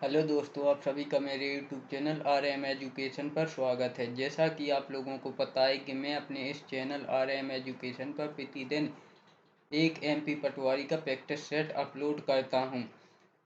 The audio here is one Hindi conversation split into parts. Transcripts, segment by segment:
हेलो दोस्तों, आप सभी का मेरे यूट्यूब चैनल RM एजुकेशन पर स्वागत है। जैसा कि आप लोगों को पता है कि मैं अपने इस चैनल RM एजुकेशन पर प्रतिदिन एक MP पटवारी का प्रैक्टिस सेट अपलोड करता हूं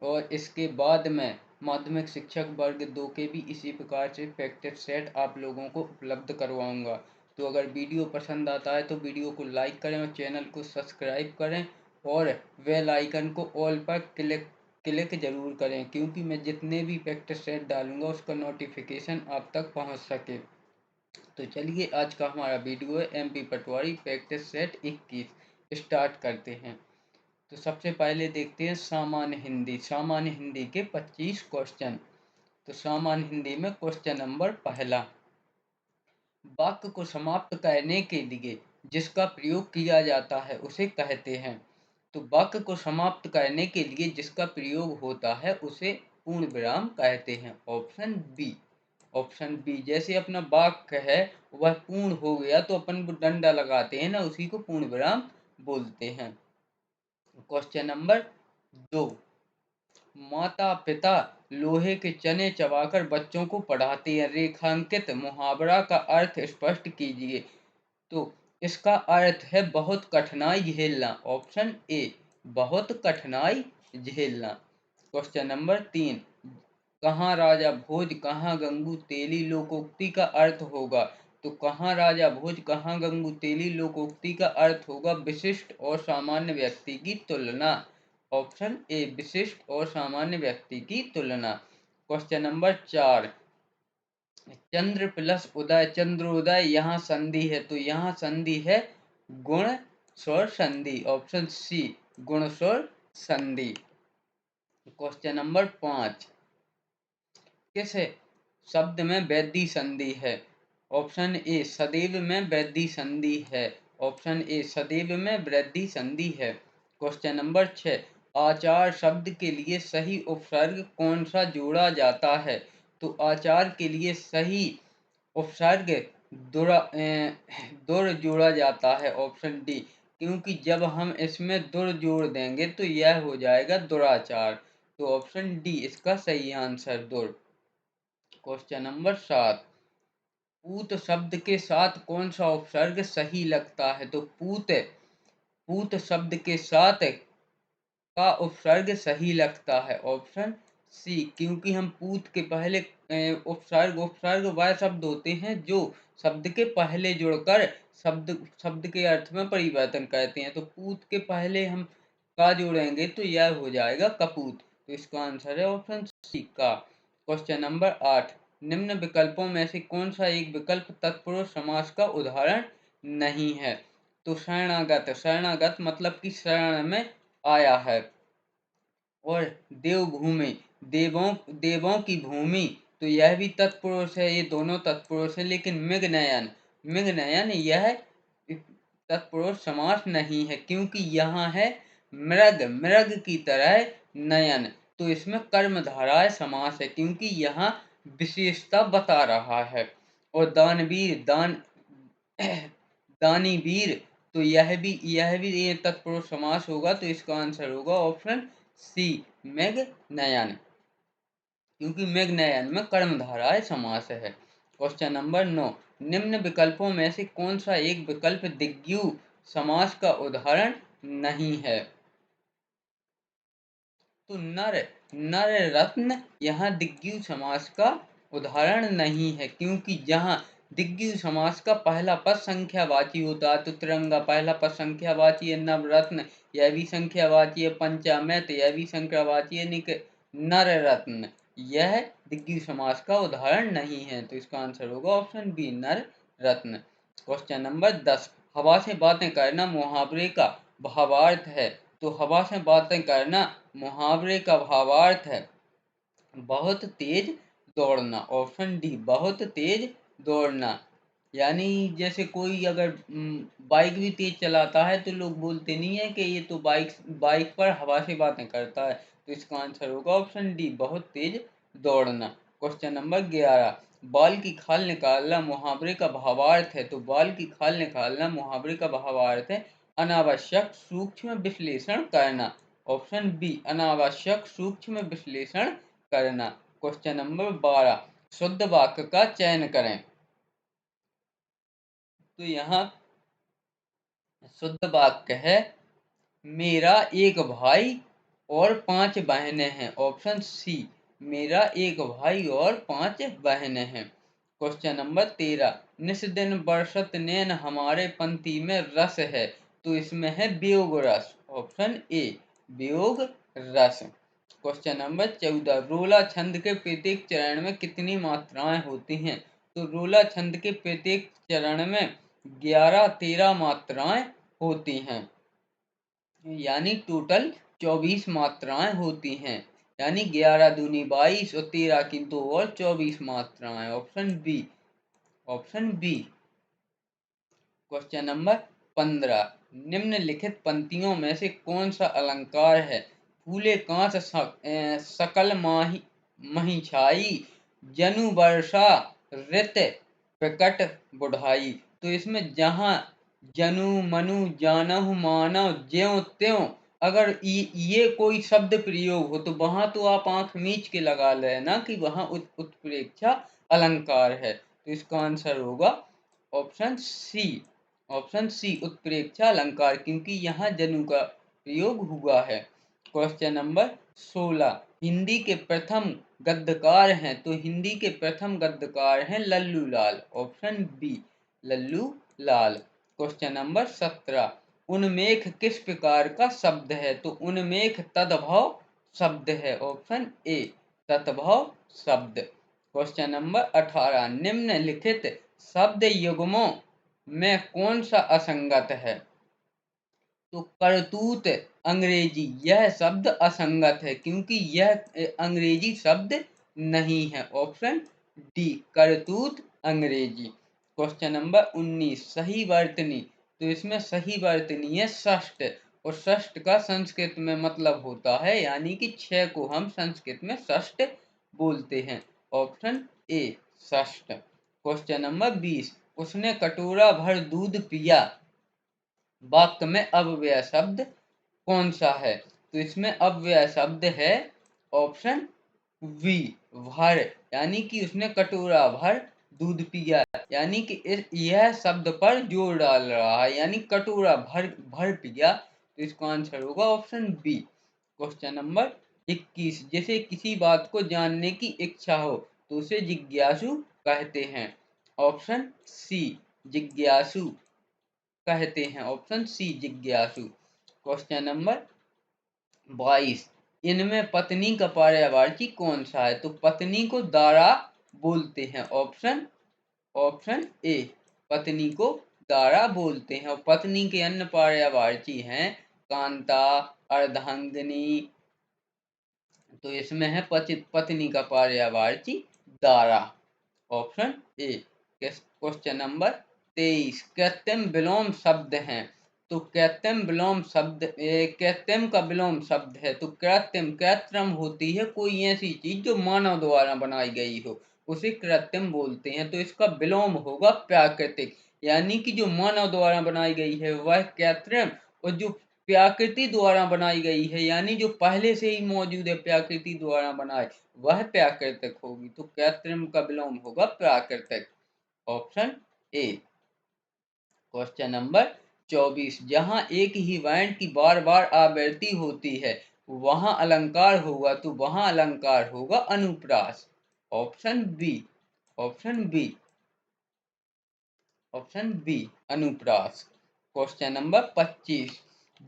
और इसके बाद मैं माध्यमिक शिक्षक वर्ग 2 के भी इसी प्रकार से प्रैक्टिस सेट आप लोगों को उपलब्ध करवाऊंगा। तो अगर वीडियो पसंद आता है तो वीडियो को लाइक करें और चैनल को सब्सक्राइब करें और बेल आइकन को ऑल पर क्लिक क्लिक जरूर करें, क्योंकि मैं जितने भी प्रैक्टिस सेट डालूंगा उसका नोटिफिकेशन आप तक पहुंच सके। तो चलिए, आज का हमारा वीडियो है MP पटवारी प्रैक्टिस सेट 21। स्टार्ट करते हैं। तो सबसे पहले देखते हैं सामान्य हिंदी। सामान्य हिंदी के 25 क्वेश्चन। तो सामान्य हिंदी में क्वेश्चन नंबर पहला, वाक्य को समाप्त करने के लिए जिसका प्रयोग किया जाता है उसे कहते हैं। तो वाक्य को समाप्त करने के लिए जिसका प्रयोग होता है उसे पूर्ण विराम कहते हैं। Option B. ऑप्शन बी, जैसे अपना वाक्य है वह पूर्ण हो गया तो अपन डंडा लगाते हैं ना, उसी को पूर्ण विराम बोलते हैं। क्वेश्चन नंबर 2, माता पिता लोहे के चने चबाकर बच्चों को पढ़ाते हैं। रेखांकित मुहावरा का अर्थ स्पष्ट कीजिए। तो इसका अर्थ है बहुत कठिनाई झेलना। ऑप्शन ए, बहुत कठिनाई झेलना। क्वेश्चन नंबर 3, कहाँ राजा भोज कहाँ गंगू तेली लोकोक्ति का अर्थ होगा। तो कहाँ राजा भोज कहाँ गंगू तेली लोकोक्ति का अर्थ होगा विशिष्ट और सामान्य व्यक्ति की तुलना। ऑप्शन ए, विशिष्ट और सामान्य व्यक्ति की तुलना। क्वेश्चन नंबर 4, चंद्र प्लस उदय चंद्रोदय यहाँ संधि है। तो यहाँ संधि है गुण स्वर संधि। ऑप्शन सी, गुण स्वर संधि। क्वेश्चन नंबर 5, किस शब्द में वृद्धि संधि है। ऑप्शन ए, सदैव में वृद्धि संधि है। ऑप्शन ए, सदैव में वृद्धि संधि है। क्वेश्चन नंबर 6, आचार शब्द के लिए सही उपसर्ग कौन सा जोड़ा जाता है। तो आचार के लिए सही उपसर्ग दुर जोड़ा जाता है। ऑप्शन डी, क्योंकि जब हम इसमें दुर जोड़ देंगे तो यह हो जाएगा दुराचार। तो ऑप्शन डी इसका सही आंसर, दुर। क्वेश्चन नंबर 7, पूत शब्द के साथ कौन सा उपसर्ग सही लगता है। तो पूत पूत शब्द के साथ का उपसर्ग सही लगता है। ऑप्शन सी, क्योंकि हम पूत के पहले उपसर्ग उपसर्ग वह शब्द होते हैं जो शब्द के पहले जुड़कर शब्द शब्द के अर्थ में परिवर्तन करते हैं। तो पूत के पहले हम का जोड़ेंगे तो यह हो जाएगा कपूत। तो इसका आंसर है ऑप्शन सी का। क्वेश्चन नंबर 8, निम्न विकल्पों में से कौन सा एक विकल्प तत्पुरुष समास का उदाहरण नहीं है। तो शरणागत, शरणागत मतलब कि शरण में आया है। और देवभूमि, देवों देवों की भूमि, तो यह भी तत्पुरुष है। ये दोनों तत्पुरुष है। लेकिन मृगनयन, मृगनयन यह तत्पुरुष समास नहीं है, क्योंकि यहाँ है मृग, मृग की तरह नयन। तो इसमें कर्मधारय समास है, क्योंकि यहाँ विशेषता बता रहा है। और दानवीर, दानीवीर, तो यह भी ये तत्पुरुष समास होगा। तो इसका आंसर होगा ऑप्शन सी, मेघनयन, क्योंकि मेघनयन में कर्मधारय समास है। क्वेश्चन नंबर 9, निम्न विकल्पों में से कौन सा एक विकल्प दिग्यु समास का उदाहरण नहीं है। तो नर, नर रत्न यहाँ दिग्गज समास का उदाहरण नहीं है, क्योंकि जहाँ दिग्गज समास का पहला पद संख्यावाची होता है। तो तिरंगा पहला पद संख्यावाची है। नवरत्न यह भी संख्यावाची है। पंचामृत यह भी संख्यावाची है। नर रत्न यह दिग्गज समास का उदाहरण नहीं है। तो इसका आंसर होगा ऑप्शन बी, नर रत्न। क्वेश्चन नंबर 10, हवा से बातें करना मुहावरे का भावार्थ है। तो हवा से बातें करना मुहावरे का भावार्थ है बहुत तेज दौड़ना। ऑप्शन डी, बहुत तेज दौड़ना। यानी जैसे कोई अगर बाइक भी तेज चलाता है तो लोग बोलते नहीं है कि ये तो बाइक बाइक पर हवा से बातें करता है। तो इसका आंसर होगा ऑप्शन डी, बहुत तेज दौड़ना। क्वेश्चन नंबर 11, बाल की खाल निकालना मुहावरे का भावार्थ है। तो बाल की खाल निकालना मुहावरे का भावार्थ है अनावश्यक सूक्ष्म विश्लेषण करना। ऑप्शन बी, अनावश्यक सूक्ष्म विश्लेषण करना। क्वेश्चन नंबर 12, शुद्ध वाक्य का चयन करें। तो यहाँ शुद्ध वाक्य है, मेरा एक भाई और 5 बहनें हैं। ऑप्शन सी, मेरा एक भाई और 5 बहनें हैं। क्वेश्चन नंबर 13, निस दिन बरसत नैन हमारे पंक्ति में रस है। तो इसमें है वियोग रस। ऑप्शन ए, वियोग रस। क्वेश्चन नंबर 14, रोला छंद के प्रत्येक चरण में कितनी मात्राएं होती हैं। तो रोला छंद के प्रत्येक चरण में 11-13 मात्राएं होती हैं, यानी टोटल 24 मात्राएं होती हैं, यानी 11 दूनी 22 और 13 की 2 और 24 मात्राएं। Option B, option B. Question number 15, निम्नलिखित पंक्तियों में से कौन सा अलंकार है। फूले कांच सकल मही छाई, जनु वर्षा ऋत प्रकट बुढ़ाई। तो इसमें जहां जनु मनु जानहु मानव ज्यों त्यों, अगर ये कोई शब्द प्रयोग हो तो वहां तो आप आंख मीच के लगा लेना कि वहां उत्प्रेक्षा अलंकार है। तो इसका आंसर होगा ऑप्शन सी, ऑप्शन सी उत्प्रेक्षा अलंकार, क्योंकि यहाँ जनु का प्रयोग हुआ है। क्वेश्चन नंबर 16, हिंदी के प्रथम गद्यकार हैं। तो हिंदी के प्रथम गद्यकार हैं लल्लू लाल। ऑप्शन बी, लल्लू लाल। क्वेश्चन नंबर 17, उन्मेष किस प्रकार का शब्द है। तो उन्मेष तद्भव शब्द है। ऑप्शन ए, तद्भव शब्द। क्वेश्चन नंबर 18, निम्नलिखित शब्द युग्मों में कौन सा असंगत है। तो करतूत अंग्रेजी, यह शब्द असंगत है क्योंकि यह अंग्रेजी शब्द नहीं है। ऑप्शन डी, करतूत अंग्रेजी। क्वेश्चन नंबर 19, सही वर्तनी। तो इसमें सही वर्तनी है षष्ठ, और षष्ठ का संस्कृत में मतलब होता है, यानी कि 6 को हम संस्कृत में षष्ठ बोलते हैं। ऑप्शन ए, षष्ठ। क्वेश्चन नंबर 20, उसने कटोरा भर दूध पिया, वाक्य में अव्यय शब्द कौन सा है। तो इसमें अव्यय शब्द है ऑप्शन वी, भर, यानी कि उसने कटोरा भर दूध पिया, यानी कि यह शब्द पर जोर डाल रहा है, यानी कटोरा भर भर पिया। तो इसका आंसर होगा ऑप्शन बी। क्वेश्चन नंबर 21, जैसे किसी बात को जानने की इच्छा हो तो उसे जिज्ञासु कहते हैं। ऑप्शन सी, जिज्ञासु कहते हैं। ऑप्शन सी, जिज्ञासु। क्वेश्चन नंबर 22, इनमें पत्नी का पर्यायवाची कौन सा है। तो पत्नी को दारा बोलते हैं। ऑप्शन ऑप्शन ए, पत्नी को दारा बोलते हैं। और पत्नी के अन्य पर्यायवाची हैं कांता, अर्धांगिनी। तो इसमें है पत्नी का पर्यायवाची Dara. Option A. Question number 23, कृत्रिम विलोम शब्द हैं। तो कृत्रिम विलोम शब्द कृत्रिम का विलोम शब्द है। तो कृत्रिम, कृत्रिम होती है कोई ऐसी चीज जो मानव द्वारा बनाई गई हो, उसे कृत्रिम बोलते हैं। तो इसका विलोम होगा प्राकृतिक, यानी कि जो मानव द्वारा बनाई गई है वह कृत्रिम, और जो प्रकृति द्वारा बनाई गई है, यानी जो पहले से ही मौजूद है प्रकृति द्वारा बनाए, वह प्राकृतिक होगी। तो कृत्रिम का विलोम होगा प्राकृतिक। Option A. क्वेश्चन नंबर 24, जहां एक ही वर्ण की बार बार आवृत्ति होती है वहां अलंकार होगा। तो वहां अलंकार होगा अनुप्रास। Option B, option B, option B, अनुप्रास। क्वेश्चन नंबर 25,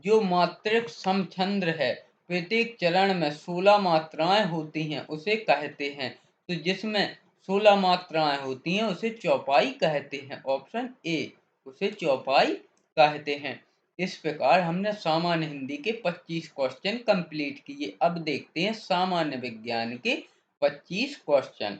जो मात्रिक समछंद्र है, प्रत्येक चरण में 16 मात्राएं होती हैं, उसे कहते हैं। तो जिसमें 16 मात्राएं होती हैं उसे चौपाई कहते हैं। ऑप्शन ए, उसे चौपाई कहते हैं। इस प्रकार हमने सामान्य हिंदी के 25 क्वेश्चन कंप्लीट किए। अब देखते हैं सामान्य विज्ञान के 25 क्वेश्चन।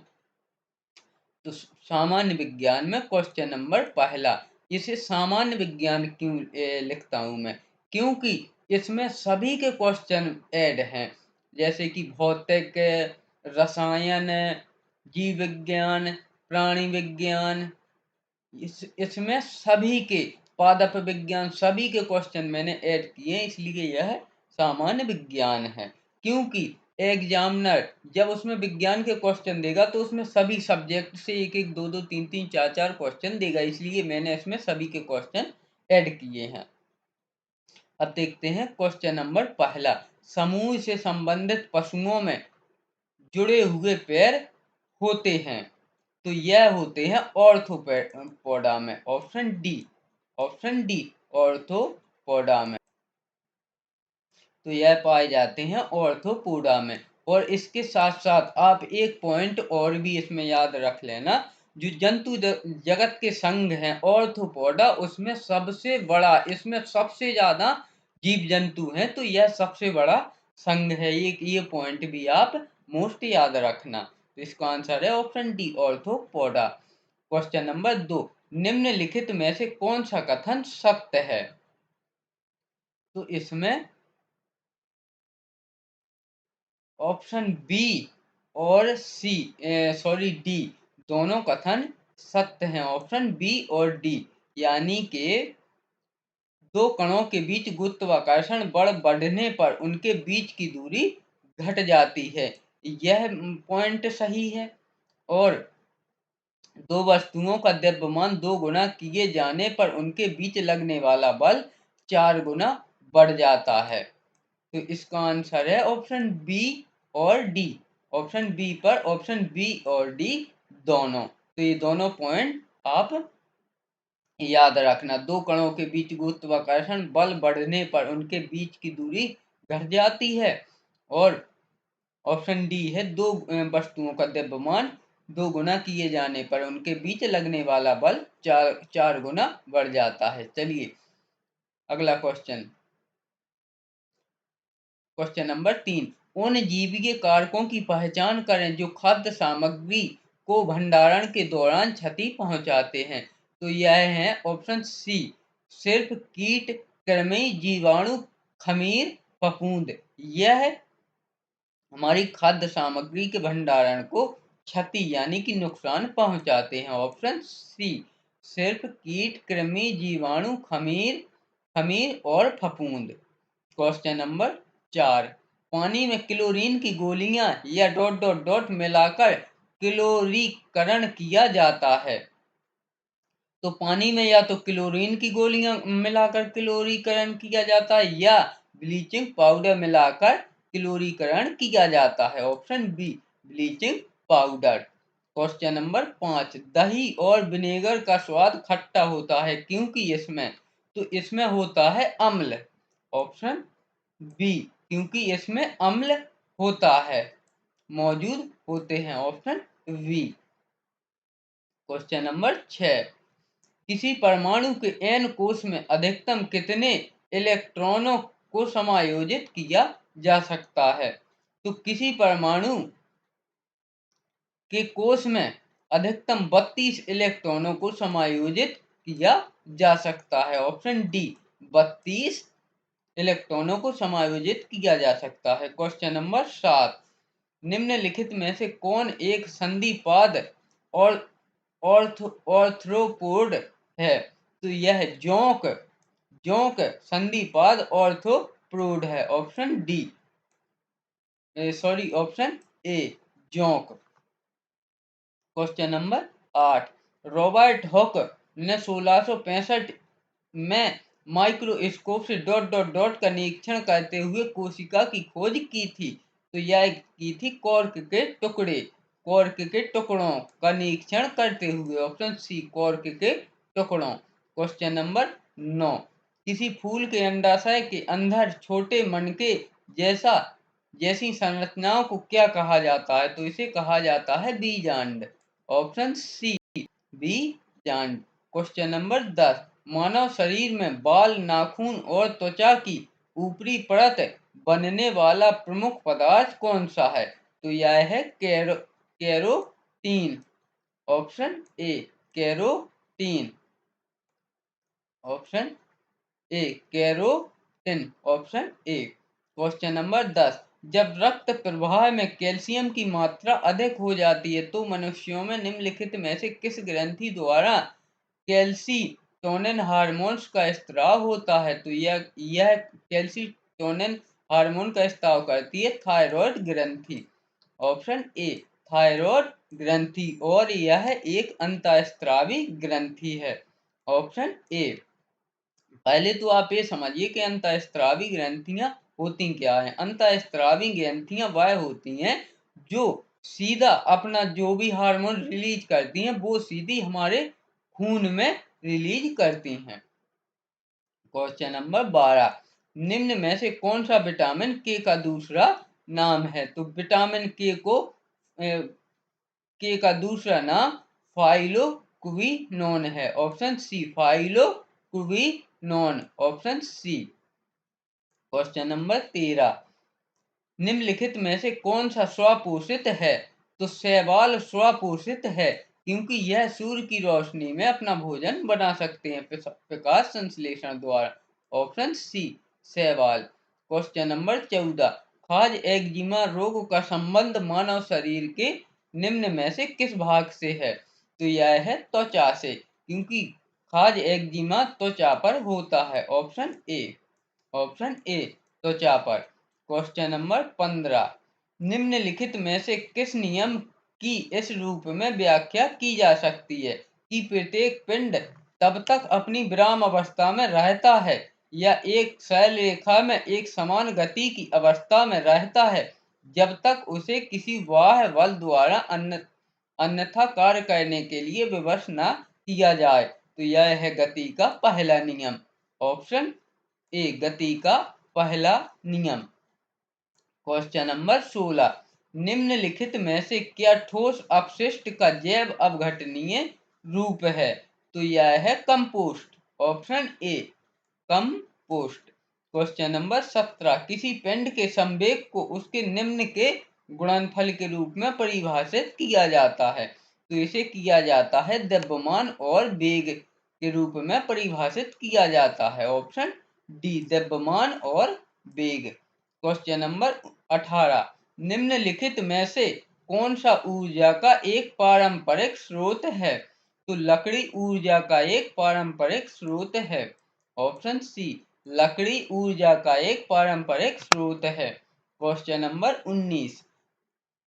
तो सामान्य विज्ञान में क्वेश्चन नंबर पहला, इसे सामान्य विज्ञान क्यों लिखता हूं मैं, क्योंकि इसमें सभी के क्वेश्चन ऐड हैं, जैसे कि भौतिक, रसायन, जीव विज्ञान, प्राणी विज्ञान, इसमें सभी के, पादप विज्ञान, सभी के क्वेश्चन मैंने ऐड किए हैं, इसलिए यह सामान्य विज्ञान है। क्योंकि एग्जामिनर जब उसमें विज्ञान के क्वेश्चन देगा तो उसमें सभी सब्जेक्ट से एक एक दो दो तीन तीन चार चार क्वेश्चन देगा, इसलिए मैंने इसमें सभी के क्वेश्चन ऐड किए हैं। अब देखते हैं क्वेश्चन नंबर पहला। समूह से संबंधित पशुओं में जुड़े हुए पैर होते हैं, तो यह होते हैं ऑर्थोपोडा में। ऑप्शन डी ऑर्थोपोडा में, तो यह पाए जाते हैं ऑर्थोपोडा में। और इसके साथ साथ आप एक पॉइंट और भी इसमें याद रख लेना, जो जंतु जगत के संघ हैं ऑर्थोपोडा, उसमें सबसे बड़ा, इसमें सबसे ज्यादा जीव जंतु हैं, तो यह सबसे बड़ा संघ है। ये पॉइंट भी आप मोस्ट याद रखना। तो इसका आंसर है option D arthropoda. Question number 2, निम्नलिखित में से कौन सा कथन सत्य है? तो इसमें ऑप्शन बी और डी दोनों कथन सत्य हैं। ऑप्शन बी और डी, यानी कि दो कणों के बीच गुरुत्वाकर्षण बल बढ़ने पर उनके बीच की दूरी घट जाती है, यह पॉइंट सही है। और दो वस्तुओं का द्रव्यमान 2 गुना किए जाने पर उनके बीच लगने वाला बल 4 गुना बढ़ जाता है। तो इसका आंसर है ऑप्शन बी और डी। ऑप्शन बी पर ऑप्शन बी और डी दोनों, तो ये दोनों पॉइंट आप याद रखना। दो कणों के बीच गुरुत्वाकर्षण बल बढ़ने पर उनके बीच की दूरी घट जाती है। और ऑप्शन डी है, दो वस्तुओं का द्रव्यमान 2 गुना किए जाने पर उनके बीच लगने वाला बल 4 गुना बढ़ जाता है। चलिए अगला क्वेश्चन नंबर 3, उन जीवीय कारकों की पहचान करें जो खाद्य सामग्री को भंडारण के दौरान क्षति पहुंचाते हैं। तो यह है ऑप्शन सी, सिर्फ कीट, कृमि, जीवाणु, खमीर, फफूंद। यह हमारी खाद्य सामग्री के भंडारण को क्षति यानी कि नुकसान पहुंचाते हैं। ऑप्शन सी, सिर्फ कीट, कृमि, जीवाणु, खमीर और फफूंद। क्वेश्चन नंबर 4, पानी में क्लोरीन की गोलियां या डॉट डॉट डॉट मिलाकर क्लोरीकरण किया जाता है। तो पानी में या तो क्लोरीन की गोलियां मिलाकर क्लोरीकरण किया जाता है या ब्लीचिंग पाउडर मिलाकर क्लोरीकरण किया जाता है। Option B, bleaching powder. Question number 5, दही और विनेगर का स्वाद खट्टा होता है क्योंकि इसमें, तो इसमें होता है अम्ल। ऑप्शन बी, क्योंकि इसमें अम्ल होता है, मौजूद होते हैं। Option B. क्वेश्चन नंबर 6, किसी परमाणु के n कोश में अधिकतम कितने इलेक्ट्रॉनों को समायोजित किया जा सकता है? तो किसी परमाणु के कोश में अधिकतम 32 इलेक्ट्रॉनों को समायोजित किया जा सकता है। ऑप्शन डी, 32 इलेक्ट्रॉनों को समायोजित किया जा सकता है। क्वेश्चन नंबर 7, निम्नलिखित में से कौन एक संधिपाद और ऑर्थ्रोपोड है? तो यह जोंक संधिपाद ऑर्थ्रोपोड है। ऑप्शन ऑप्शन ए, जोंक। क्वेश्चन नंबर 8, रॉबर्ट हॉक ने 1665 में माइक्रोस्कोप से डॉट डॉट डॉट का निरीक्षण करते हुए कोशिका की खोज की थी। तो यह की थी कॉर्क के टुकड़ों का निरीक्षण करते हुए। ऑप्शन सी, कॉर्क के टुकड़ों। क्वेश्चन नंबर 9, किसी फूल के अंडाशय के अंदर छोटे मनके जैसी संरचनाओं को क्या कहा जाता है? तो इसे कहा जाता है बीजांड। ऑप्शन सी, बीजांड। क्वेश्चन नंबर 10, मानव शरीर में बाल, नाखून और त्वचा की ऊपरी परत बनने वाला प्रमुख पदार्थ कौन सा है? तो यह है carotene. Option A, carotene. Option A, carotene. Option A. Question number 10, जब रक्त प्रवाह में कैल्शियम की मात्रा अधिक हो जाती है तो मनुष्यों में निम्नलिखित में से किस ग्रंथि द्वारा कैल्सीटोनिन हार्मोन्स का स्त्राव होता है? तो यह कैल्सीटोनिन हार्मोन का स्त्राव करती है? थायराइड ग्रंथि। ऑप्शन ए थायराइड ग्रंथि, और यह एक अंतःस्त्रावी ग्रंथि है। Option A. पहले तो आप ये समझिए कि अंतःस्त्रावी ग्रंथियां होती क्या है। अंतःस्त्रावी ग्रंथियां वह होती हैं जो सीधा अपना जो भी हार्मोन रिलीज करती हैं वो सीधी हमारे खून में रिलीज करती हैं। क्वेश्चन नंबर 12, निम्न में से कौन सा विटामिन के का दूसरा नाम है? तो विटामिन के का दूसरा नाम फाइलोक्विनोन है। Option C phylloquinone, option C. Question number 13, निम्नलिखित में से कौन सा स्वपोषित है? तो शैवाल स्वपोषित है क्योंकि यह सूर्य की रोशनी में अपना भोजन बना सकते हैं प्रकाश संश्लेषण द्वारा। ऑप्शन सी शैवाल। क्वेश्चन नंबर 14, खाज एक्जिमा रोग का संबंध मानव शरीर के निम्न में से किस भाग से है? तो यह है त्वचा से, क्योंकि खाज एक्जिमा त्वचा पर होता है। ऑप्शन ए, ऑप्शन ए त्वचा पर। क्वेश्चन नंबर 15, निम्नलिखित में से किस नियम की इस रूप में व्याख्या की जा सकती है कि प्रत्येक पिंड तब तक अपनी विराम अवस्था में रहता है या एक शैल रेखा में एक समान गति की अवस्था में रहता है जब तक उसे किसी बाह्य बल द्वारा अन्यथा कार्य करने के लिए विवश न किया जाए? तो यह है गति का पहला नियम। ऑप्शन ए गति का पहला नियम। क्वेश्चन नंबर 16, निम्नलिखित में से क्या ठोस अपशिष्ट का जैव अपघटनीय रूप है? तो यह है compost. Option A compost. Question number 17, किसी पिंड के संवेग को उसके निम्न के गुणनफल के रूप में परिभाषित किया जाता है? तो इसे किया जाता है द्रव्यमान और वेग के रूप में परिभाषित किया जाता है। ऑप्शन डी द्रव्यमान और वेग। क्वेश्चन नंबर 18, निम्नलिखित में से कौन सा ऊर्जा का एक पारंपरिक स्रोत है? तो लकड़ी ऊर्जा का एक पारंपरिक स्रोत है। ऑप्शन सी लकड़ी ऊर्जा का एक पारंपरिक स्रोत है। क्वेश्चन नंबर 19,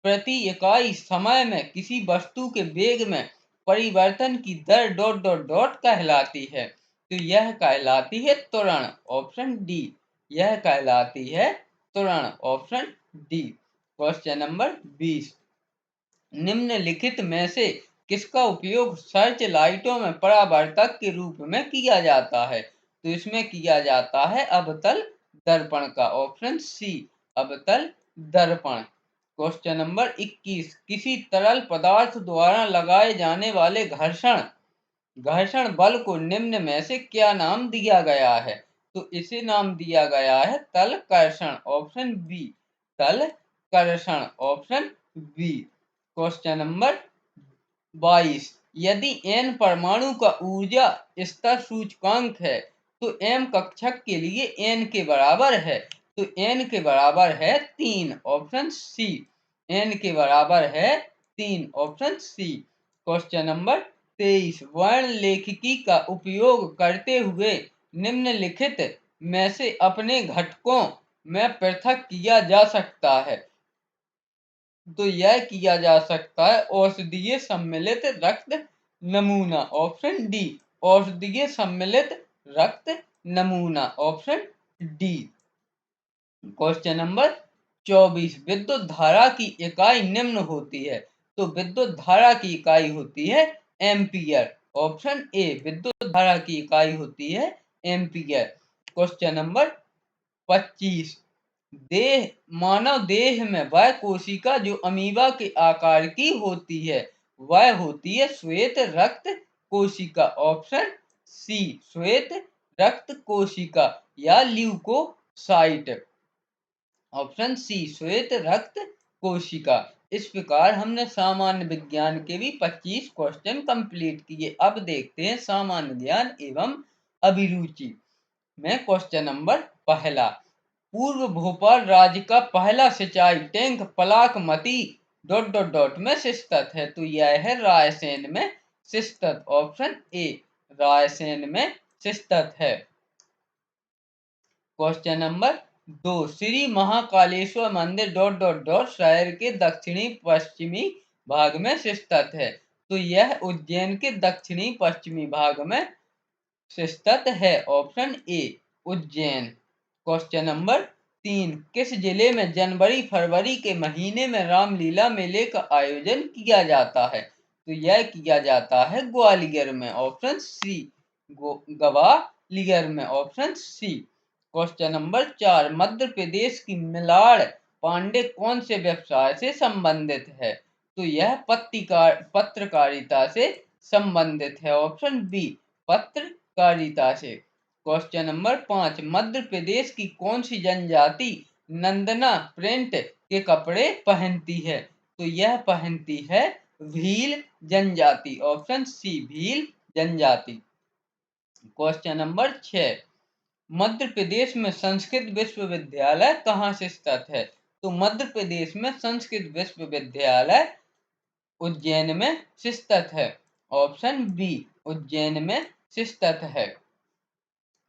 प्रति इकाई समय में किसी वस्तु के वेग में परिवर्तन की दर डॉट डॉट डॉट कहलाती है? तो यह कहलाती है त्वरण। ऑप्शन डी यह कहलाती है त्वरण। Option D. क्वेश्चन नंबर 20, निम्नलिखित में से किसका उपयोग सर्च लाइटों में परावर्तक के रूप में किया जाता है? तो इसमें किया जाता है अवतल दर्पण का। ऑप्शन सी अवतल दर्पण। क्वेश्चन नंबर 21, किसी तरल पदार्थ द्वारा लगाए जाने वाले घर्षण बल को निम्न में से क्या नाम दिया गया है? तो इसे नाम दिया गया है तल कर्षण। ऑप्शन बी तल कर्षण। Option B. क्वेश्चन नंबर 22, यदि n परमाणु का ऊर्जा स्तर सूचकांक है तो m कक्षक के लिए n के बराबर है? तो n के बराबर है 3। ऑप्शन सी n के बराबर है 3। Option C. क्वेश्चन नंबर 23, वर्ण लेखिकी का उपयोग करते हुए निम्नलिखित में से अपने घटकों में पृथक किया जा सकता है? तो यह किया जा सकता है औषधीय सम्मिलित रक्त नमूना। ऑप्शन डी औषधीय सम्मिलित रक्त नमूना। Option D. क्वेश्चन नंबर 24, विद्युत धारा की इकाई निम्न होती है? तो विद्युत धारा की इकाई होती है एम्पियर। ऑप्शन ए विद्युत धारा की इकाई होती है एम्पियर। क्वेश्चन नंबर 25, मानव देह में वह कोशिका जो अमीबा के आकार की होती है वह होती है श्वेत रक्त कोशिका। ऑप्शन सी श्वेत रक्त कोशिका या ल्यूकोसाइट। ऑप्शन सी श्वेत रक्त कोशिका। इस प्रकार हमने सामान्य विज्ञान के भी 25 क्वेश्चन कंप्लीट किए। अब देखते हैं सामान्य ज्ञान एवं अभिरुचि में क्वेश्चन नंबर पहला, पूर्व भोपाल राज्य का पहला सिंचाई टैंक पलाकमती डॉट डॉट डॉट में स्थित है? तो यह है रायसेन में स्थित। ऑप्शन ए रायसेन में स्थित है। क्वेश्चन नंबर 2 श्री महाकालेश्वर मंदिर शहर के दक्षिणी पश्चिमी भाग में स्थित है। तो यह उज्जैन के दक्षिणी पश्चिमी भाग में स्थित है। Option A Ujjain. Question number 3, किस जिले में जनवरी फरवरी के महीने में रामलीला मेले का आयोजन किया जाता है? तो यह किया जाता है ग्वालियर में। ऑप्शन सी ग्वालियर में। Option C. Question number 4, Madhya Pradesh की मिलाड़ पांडे कौन से व्यवसाय से संबंधित है? तो यह पत्रकारिता से संबंधित है। ऑप्शन बी पत्रकारिता से। क्वेश्चन नंबर 5, मध्य प्रदेश की कौन सी जनजाति नंदना प्रिंट के कपड़े पहनती है? तो यह पहनती है भील जनजाति। ऑप्शन सी भील जनजाति। क्वेश्चन नंबर 6, मध्य प्रदेश में संस्कृत विश्वविद्यालय कहाँ से स्थित है? तो मध्य प्रदेश में संस्कृत विश्वविद्यालय उज्जैन में स्थित है। ऑप्शन बी उज्जैन में स्थित है।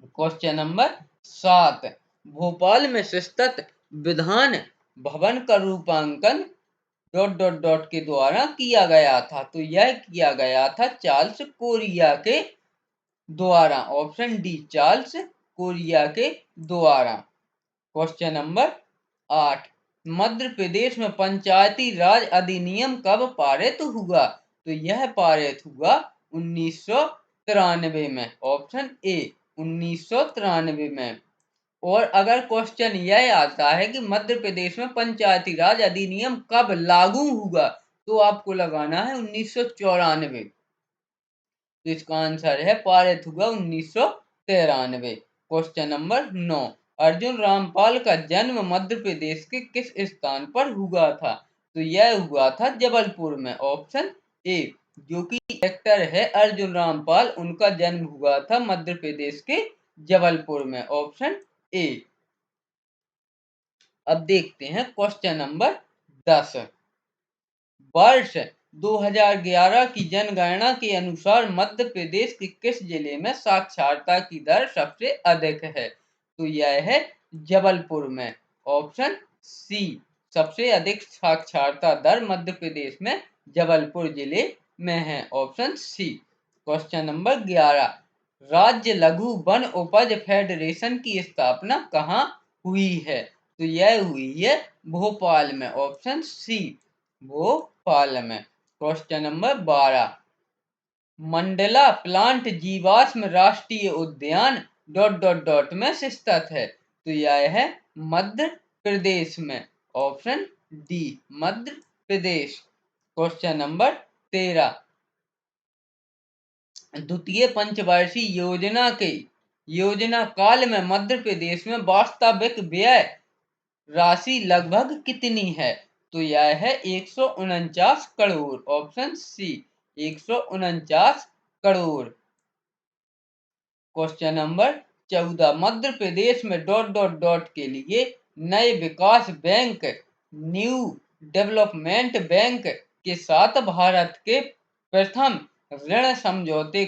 क्वेश्चन नंबर 7, भोपाल में स्थित विधान भवन का रूपांकन के द्वारा किया गया था। तो यह किया गया था चार्ल्स कोरिया के द्वारा। ऑप्शन डी चार्ल्स कोरिया के द्वारा। क्वेश्चन नंबर 8, मध्य प्रदेश में पंचायती राज अधिनियम कब पारित हुआ? तो यह पारित हुआ 1993 में। ऑप्शन ए 1993 में। और अगर क्वेश्चन यह आता है कि मध्य प्रदेश में पंचायती राज अधिनियम कब लागू हुआ, तो आपको लगाना है 1994। तो इसका आंसर है पारित हुआ 1993। क्वेश्चन नंबर 9, अर्जुन रामपाल का जन्म मध्य प्रदेश के किस स्थान पर हुआ था? तो यह हुआ था जबलपुर में। ऑप्शन ए, जो कि एक्टर है अर्जुन रामपाल, उनका जन्म हुआ था मध्य प्रदेश के जबलपुर में। Option A. अब देखते हैं क्वेश्चन नंबर 10, वर्ष 2011 की जनगणना के अनुसार मध्य प्रदेश के किस जिले में साक्षरता की दर सबसे अधिक है? तो यह है जबलपुर में। ऑप्शन सी, सबसे अधिक साक्षरता दर मध्य प्रदेश में जबलपुर जिले में है। Option C. क्वेश्चन नंबर 11, राज्य लघु वन उपज फेडरेशन की स्थापना कहाँ हुई है? तो यह हुई है भोपाल में। ऑप्शन सी भोपाल में। क्वेश्चन नंबर 12, मंडला प्लांट जीवाश्म राष्ट्रीय उद्यान में स्थित है। तो यह है मध्य प्रदेश में। Option D Madhya Pradesh. Question number 13, द्वितीय पंचवर्षीय योजना काल में मध्य प्रदेश में वास्तविक व्यय राशि लगभग कितनी है? तो यह है 149 crore. Option C 149 crore. Question number 14, Madhya Pradesh में के लिए नए विकास बैंक न्यू डेवलपमेंट बैंक के साथ भारत के प्रथम ऋण समझौते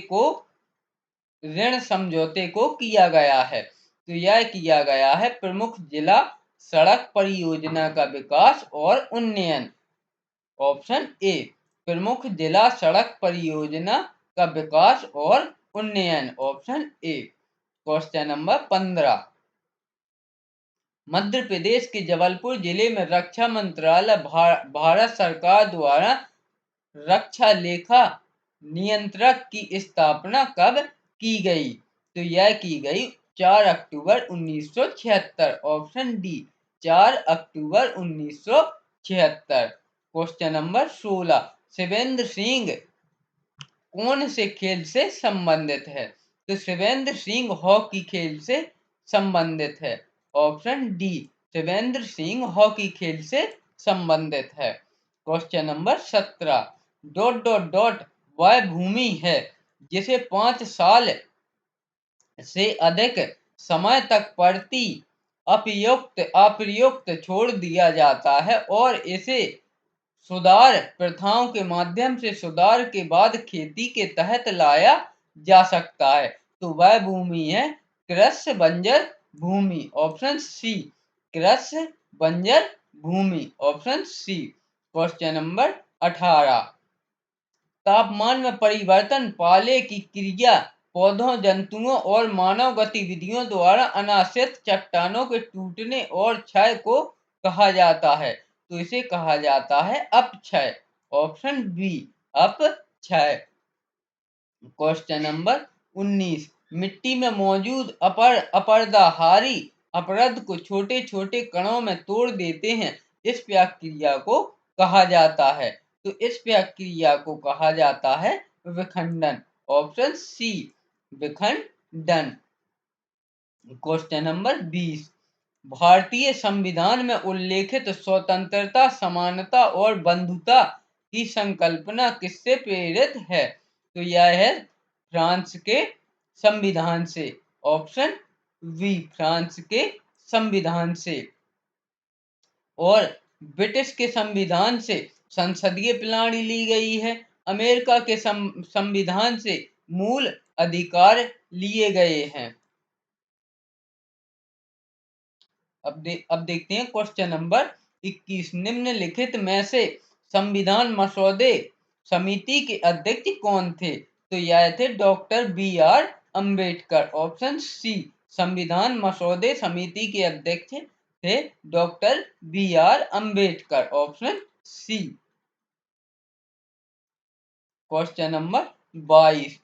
को किया गया है। तो यह किया गया है प्रमुख जिला सड़क परियोजना का विकास और उन्नयन। ऑप्शन ए प्रमुख जिला सड़क परियोजना का विकास और उन्नयन। Option A. Question number 15, Madhya Pradesh के जबलपुर जिले में रक्षा मंत्रालय भारत सरकार द्वारा रक्षा लेखा नियंत्रक की स्थापना कब की गई? तो यह की गई 4 अक्टूबर 1976। ऑप्शन डी 4 अक्टूबर 1976। क्वेश्चन नंबर 16, शिवेंद्र सिंह कौन से खेल से संबंधित है? तो शिवेंद्र सिंह हॉकी खेल से संबंधित है। Option D Shivendra Singh hockey खेल से संबंधित है। क्वेश्चन नंबर 17, वह भूमि है जिसे 5 साल से अधिक समय तक प्रति अप्रयुक्त छोड़ दिया जाता है और इसे सुधार प्रथाओं के माध्यम से सुधार के बाद खेती के तहत लाया जा सकता है। तो वह भूमि है कृषि बंजर भूमि। ऑप्शन सी कृषि बंजर भूमि। Option C. क्वेश्चन नंबर 18, तापमान में परिवर्तन पाले की क्रिया पौधों, जंतुओं और मानव गतिविधियों द्वारा अनाश्रित चट्टानों के टूटने और क्षय को कहा जाता है। तो इसे कहा जाता है अपक्षय। ऑप्शन बी, अपक्षय। क्वेश्चन नंबर 19, मिट्टी में मौजूद अपरदाहारी अपरद को छोटे छोटे कणों में तोड़ देते हैं। इस प्रक्रिया को कहा जाता है। तो इस प्रक्रिया को कहा जाता है विखंडन। ऑप्शन सी, विखंडन। क्वेश्चन नंबर 20, भारतीय संविधान में उल्लेखित स्वतंत्रता, समानता और बंधुता की संकल्पना किससे प्रेरित है? तो यह है फ्रांस के संविधान से। ऑप्शन बी, फ्रांस के संविधान से। और ब्रिटिश के संविधान से संसदीय प्रणाली ली गई है। अमेरिका के संविधान से मूल अधिकार लिए गए हैं। अब देखते हैं क्वेश्चन नंबर 21, निम्नलिखित में से संविधान मसौदे समिति के अध्यक्ष कौन थे? तो यह थे डॉक्टर B.R. अम्बेडकर। ऑप्शन सी, संविधान मसौदे समिति के अध्यक्ष थे doctor B.R. Ambedkar. Option C. Question number 22,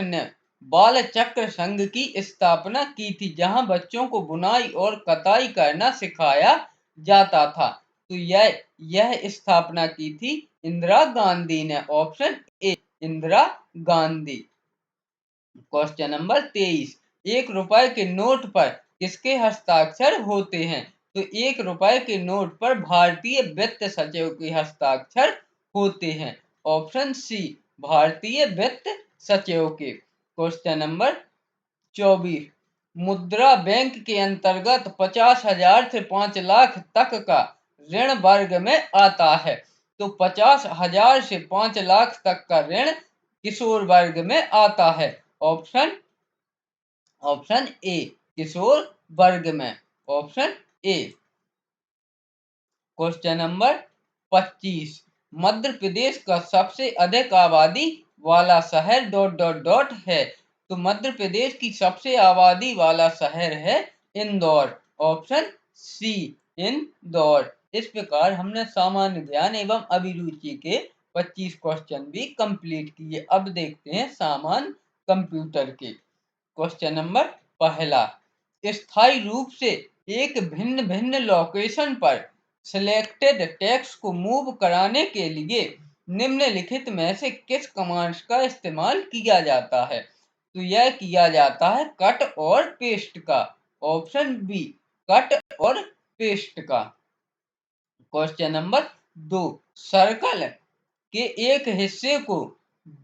ने बाल चक्र संघ की स्थापना की थी, जहां बच्चों को बुनाई और कताई करना सिखाया जाता था। तो यह स्थापना की थी इंदिरा गांधी ने। Option A, Indira Gandhi. Question number 23, 1 रुपए के नोट पर किसके हस्ताक्षर होते हैं? तो 1 रुपए के नोट पर भारतीय वित्त सचिव के हस्ताक्षर होते हैं। ऑप्शन सी, भारतीय वित्त सचिव के। क्वेश्चन नंबर 24, मुद्रा बैंक के अंतर्गत 50,000 से 5 लाख तक का ऋण वर्ग में आता है। तो 50,000 से 5 लाख तक का ऋण किशोर वर्ग में आता है। ऑप्शन ए, किशोर वर्ग में। Option A. Question number 25, Madhya Pradesh का सबसे अधिक आबादी वाला शहर ... है। तो मध्य प्रदेश की सबसे आबादी वाला शहर है इंदौर। Option C, Indore. इस प्रकार हमने सामान्य ज्ञान एवं अभिरुचि के 25 क्वेश्चन भी कंप्लीट किए। अब देखते हैं सामान्य कंप्यूटर के। क्वेश्चन नंबर पहला, स्थायी रूप से एक भिन्न भिन्न लोकेशन पर सिलेक्टेड टेक्स्ट को मूव कराने के लिए निम्नलिखित में से किस कमांड्स का इस्तेमाल किया जाता है? तो यह किया जाता है कट और पेस्ट का। ऑप्शन बी, कट और पेस्ट का। क्वेश्चन नंबर 2, सर्कल के एक हिस्से को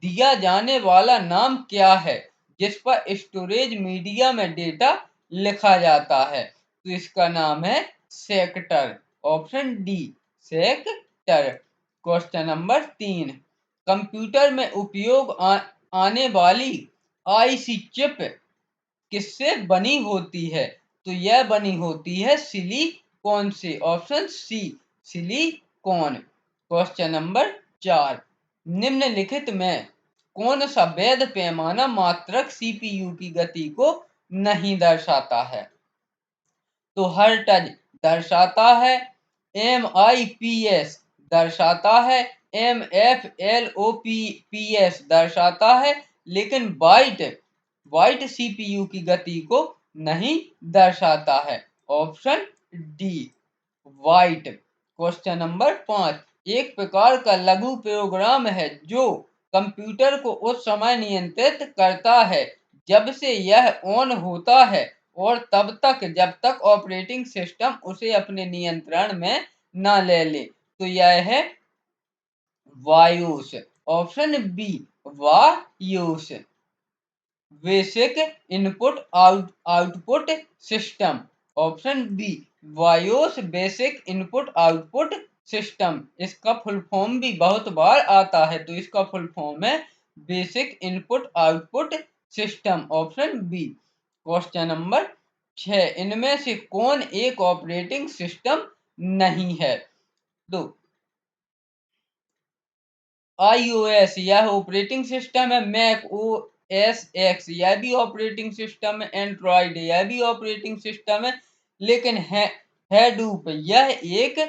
दिया जाने वाला नाम क्या है जिस पर स्टोरेज मीडिया में डेटा लिखा जाता है? तो इसका नाम है sector. Option D, sector. Question number 3, computer में उपयोग आने वाली आईसी चिप किससे बनी होती है? तो यह बनी होती है सिलिकॉन से। Option C, silicon. Question number 4, निम्नलिखित में कौन सा वैध पैमाना मात्रक सीपीयू की गति को नहीं दर्शाता है? तो हर्ट्ज दर्शाता है, MIPS दर्शाता है, MFLOPS दर्शाता है, लेकिन बाइट सीपीयू की गति को नहीं दर्शाता है। Option D, byte. Question number 5, एक प्रकार का लघु प्रोग्राम है जो कंप्यूटर को उस समय नियंत्रित करता है जब से यह ऑन होता है और तब तक जब तक ऑपरेटिंग सिस्टम उसे अपने नियंत्रण में न ले ले। तो यह है BIOS. Option B, BIOS. Basic input output system. Option B, BIOS basic input output system. इसका फुल फॉर्म भी बहुत बार आता है, तो इसका फुल फॉर्म है basic input output system. Option B. Question number 6 इनमें से कौन एक ऑपरेटिंग सिस्टम नहीं है? तो iOS यह ऑपरेटिंग सिस्टम है, मैक OS X यह भी ऑपरेटिंग सिस्टम है, एंड्रॉइड यह भी ऑपरेटिंग सिस्टम है, लेकिन हैडूप यह एक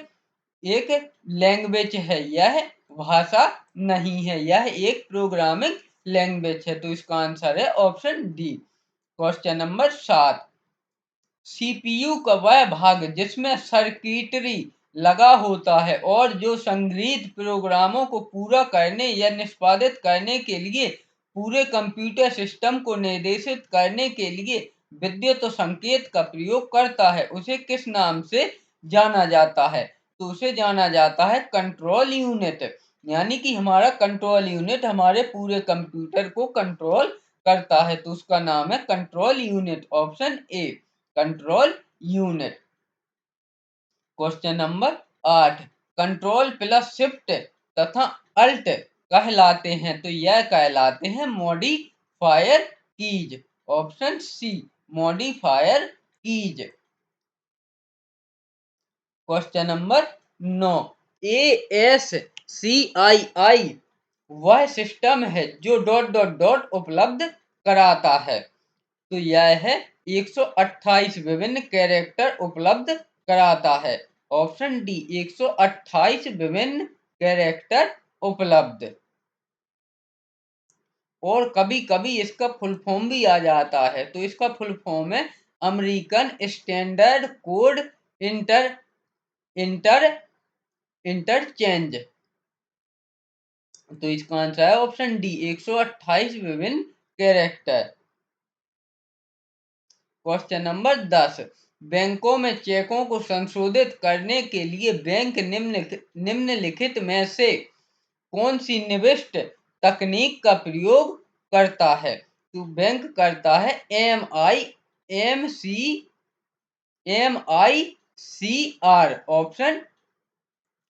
लैंग्वेज है, यह भाषा नहीं है, यह एक प्रोग्रामिंग लैंग्वेज है। तो इसका आंसर है option D. Question number 7, CPU का वह भाग जिसमें सर्किटरी लगा होता है और जो संग्रहीत प्रोग्रामों को पूरा करने या निष्पादित करने के लिए पूरे कंप्यूटर सिस्टम को निर्देशित करने के लिए विद्युत संकेत का प्रयोग करता है, उसे किस नाम से जाना जाता है? तो उसे जाना जाता है कंट्रोल यूनिट। यानी कि हमारा कंट्रोल यूनिट हमारे पूरे कंप्यूटर को कंट्रोल करता है, तो उसका नाम है control unit, option A control unit. Question number 8, control plus shift तथा अल्ट कहलाते हैं, तो यह कहलाते हैं modifier keys, option C modifier keys. Question number 9, ASCII वह सिस्टम है जो डॉट डॉट डॉट उपलब्ध कराता है, तो यह है 128 विभिन्न कैरेक्टर उपलब्ध कराता है, ऑप्शन डी 128 विभिन्न कैरेक्टर उपलब्ध। और कभी कभी इसका फुल फॉर्म भी आ जाता है, तो इसका फुल फॉर्म है American standard code inter inter interchange. तो इसका आंसर है ऑप्शन डी 128 विभिन्न कैरेक्टर। क्वेश्चन नंबर 10, बैंकों में चेकों को संशोधित करने के लिए बैंक निम्नलिखित में से कौन सी निविष्ट तकनीक का प्रयोग करता है? तो बैंक करता है MICR, option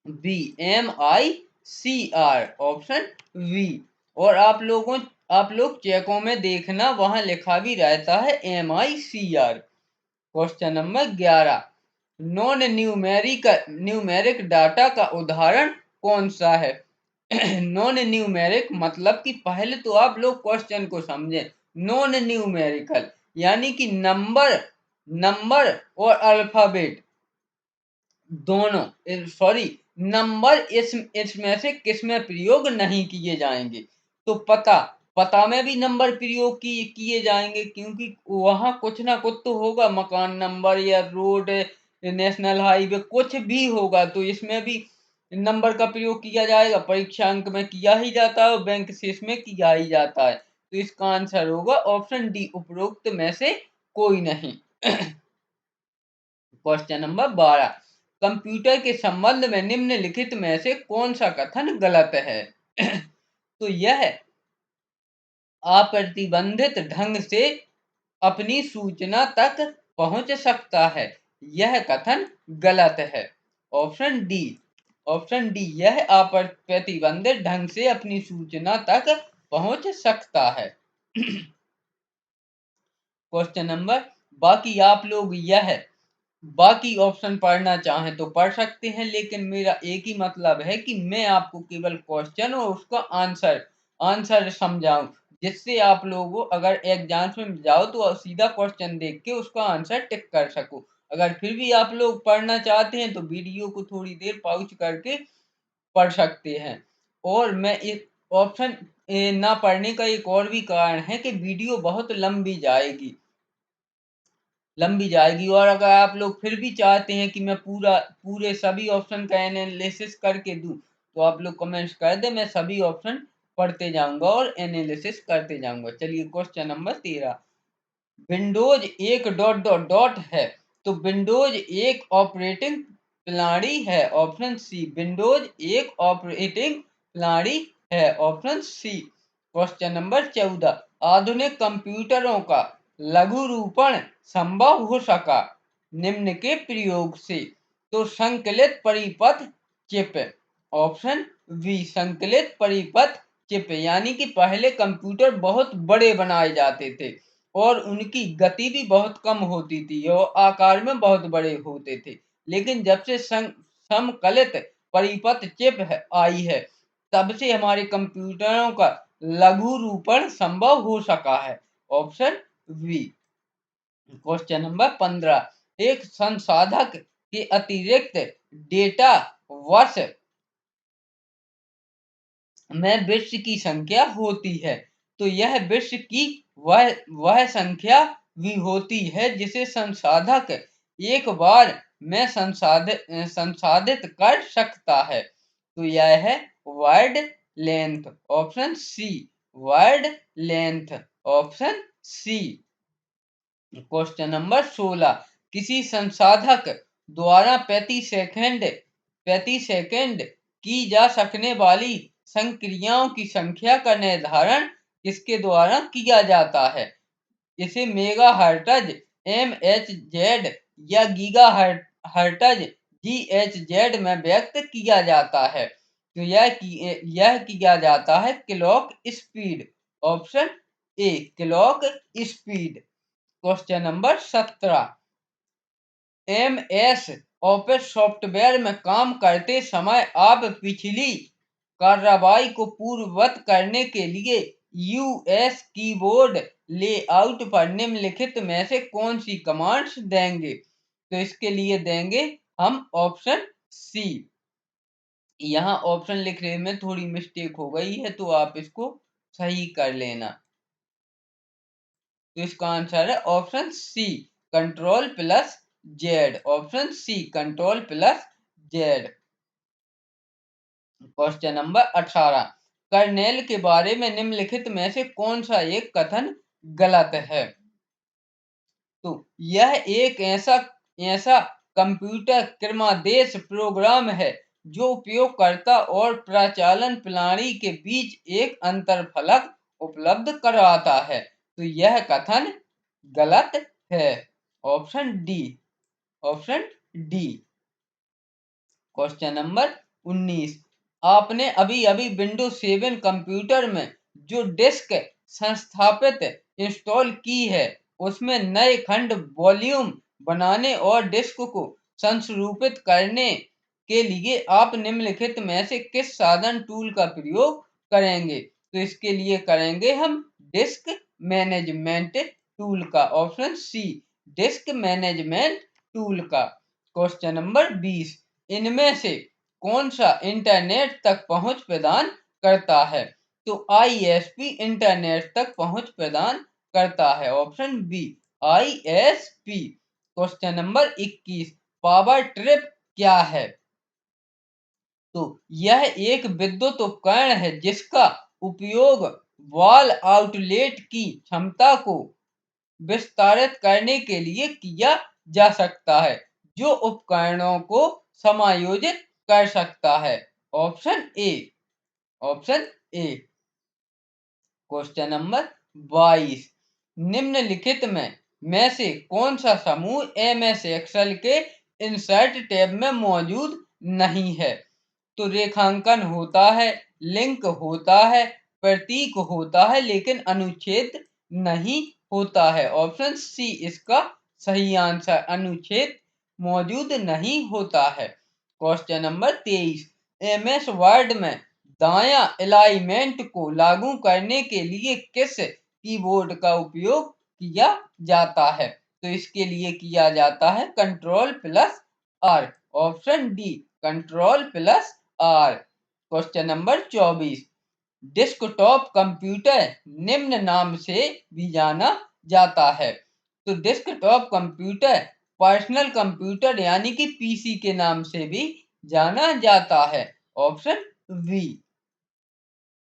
B MICR, option B. और आप लोग चेकों में देखना वहां लिखा भी रहता है MICR। Question number 11, non numeric data का उदाहरण कौन सा है? नॉन न्यूमेरिक मतलब कि पहले तो आप लोग क्वेश्चन को समझें। नॉन न्यूमेरिकल यानी कि नंबर और अल्फाबेट दोनों, सॉरी, नंबर इसमें से किसमें प्रयोग नहीं किए जाएंगे? तो पता में भी नंबर प्रयोग किए जाएंगे, क्योंकि वहां कुछ ना कुछ तो होगा, मकान नंबर या रोड, नेशनल हाईवे, कुछ भी होगा, तो इसमें भी नंबर का प्रयोग किया जाएगा। परीक्षा अंक में किया ही जाता है और बैंक से इसमें किया ही जाता है, तो इसका आंसर होगा ऑप्शन डी उपरोक्त में से कोई नहीं। क्वेश्चन नंबर 12, कंप्यूटर के संबंध में निम्नलिखित में से कौन सा कथन गलत है? तो यह अप्रतिबंधित ढंग से अपनी सूचना तक पहुंच सकता है, यह कथन गलत है, ऑप्शन डी यह अप्रतिबंधित ढंग से अपनी सूचना तक पहुंच सकता है। क्वेश्चन नंबर, बाकी ऑप्शन पढ़ना चाहें तो पढ़ सकते हैं, लेकिन मेरा एक ही मतलब है कि मैं आपको केवल क्वेश्चन और उसका आंसर समझाऊं, जिससे आप लोगों अगर एग्जाम्स में जाओ तो सीधा क्वेश्चन देख के उसका आंसर टिक कर सको। अगर फिर भी आप लोग पढ़ना चाहते हैं तो वीडियो को थोड़ी देर पॉज करके पढ़ सकते हैं। और मैं इस ऑप्शन ना पढ़ने का एक और भी कारण है कि वीडियो बहुत लंबी जाएगी, और अगर आप लोग फिर भी चाहते हैं कि मैं पूरे सभी ऑप्शन का एनालिसिस करके दूं, तो आप लोग कमेंट्स कर दें, मैं सभी ऑप्शन पढ़ते जाऊंगा और एनालिसिस करते जाऊंगा। चलिए क्वेश्चन नंबर 13, विंडोज एक डॉट डॉट डॉट है, तो विंडोज एक ऑपरेटिंग प्रणाली है, ऑप्शन सी विंडोज एक ऑपरेटिंग प्रणाली है, ऑप्शन सी। क्वेश्चन नंबर 14, आधुनिक कंप्यूटरों का लघुरूपण संभव हो सका निम्न के प्रयोग से, तो संकलित परिपथ चिप, ऑप्शन बी संकलित परिपथ चिप, यानी कि पहले कंप्यूटर बहुत बड़े बनाए जाते थे और उनकी गति भी बहुत कम होती थी और आकार में बहुत बड़े होते थे। लेकिन जब से समकलित परिपथ चिप आई है, तब से हमारे कंप्यूटरों का लघु रूपण संभव हो सका है। Option B. क्वेश्चन नंबर 15, एक संसाधक के अतिरिक्त डेटा वर्ष में विश्व की संख्या होती है, तो यह विश्व की वह संख्या भी होती है जिसे संसाधक एक बार में संसाधित कर सकता है। तो यह है word length. Option C, word length. Option C. Question number 16, किसी संसाधक द्वारा प्रति सेकंड की जा सकने वाली संक्रियाओं की संख्या का निर्धारण किसके द्वारा किया जाता है? इसे मेगाहर्ट्ज, MHz या गीगाहर्ट्ज, GHz में व्यक्त किया जाता है। तो यह किया जाता है clock speed. Option A, clock speed. Question number 17, MS office software में काम करते समय आप पिछली कार्रवाई को पूर्ववत करने के लिए US कीबोर्ड लेआउट पर निम्नलिखित में से कौन सी कमांड्स देंगे? तो इसके लिए देंगे हम ऑप्शन सी। यहाँ ऑप्शन लिखने में थोड़ी मिस्टेक हो गई है, तो आप इसको सही कर लेना। तो इसका आंसर है option C, control plus Z. Option C, control plus Z. Question number 18, kernel के बारे में निम्नलिखित में से कौन सा एक कथन गलत है? तो यह एक ऐसा कंप्यूटर क्रमादेश प्रोग्राम है जो उपयोगकर्ता और प्रचालन प्रणाली के बीच एक अंतरफलक उपलब्ध करवाता है। तो यह कथन गलत है। Option D. Option D. Question number 19, आपने अभी अभी विंडोज 7 कंप्यूटर में जो डिस्क संस्थापित इंस्टॉल की है, उसमें नए खंड वॉल्यूम बनाने और डिस्क को संरूपित करने के लिए आप निम्नलिखित में से किस साधन टूल का प्रयोग करेंगे? तो इसके लिए करेंगे हम डिस्क मैनेजमेंट टूल का। Option C, disk management tool का। क्वेश्चन नंबर 20, इनमें से कौन सा इंटरनेट तक पहुंच प्रदान करता है? तो ISP इंटरनेट तक पहुंच प्रदान करता है। Option B, ISP। Question number 21, power trip क्या है? तो यह एक विद्युत उपकरण है जिसका उपयोग वॉल आउटलेट की क्षमता को विस्तारित करने के लिए किया जा सकता है, जो उपकरणों को समायोजित कर सकता है। Option A. Option A. Question number 22, निम्नलिखित में से कौन सा समूह MS एक्सेल के इंसर्ट टैब में मौजूद नहीं है? तो रेखांकन होता है, लिंक होता है, प्रतीक होता है, लेकिन अनुच्छेद नहीं होता है। ऑप्शन सी इसका सही आंसर, अनुच्छेद मौजूद नहीं होता है। क्वेश्चन नंबर 23, MS वर्ड में दायां अलाइनमेंट को लागू करने के लिए किस कीबोर्ड का उपयोग किया जाता है? तो इसके लिए किया जाता है control plus R. Option D, control plus R. Question number 24, desktop computer निम्न नाम से भी जाना जाता है। तो डेस्कटॉप कंप्यूटर पर्सनल कंप्यूटर यानी कि PC के नाम से भी जाना जाता है। Option B.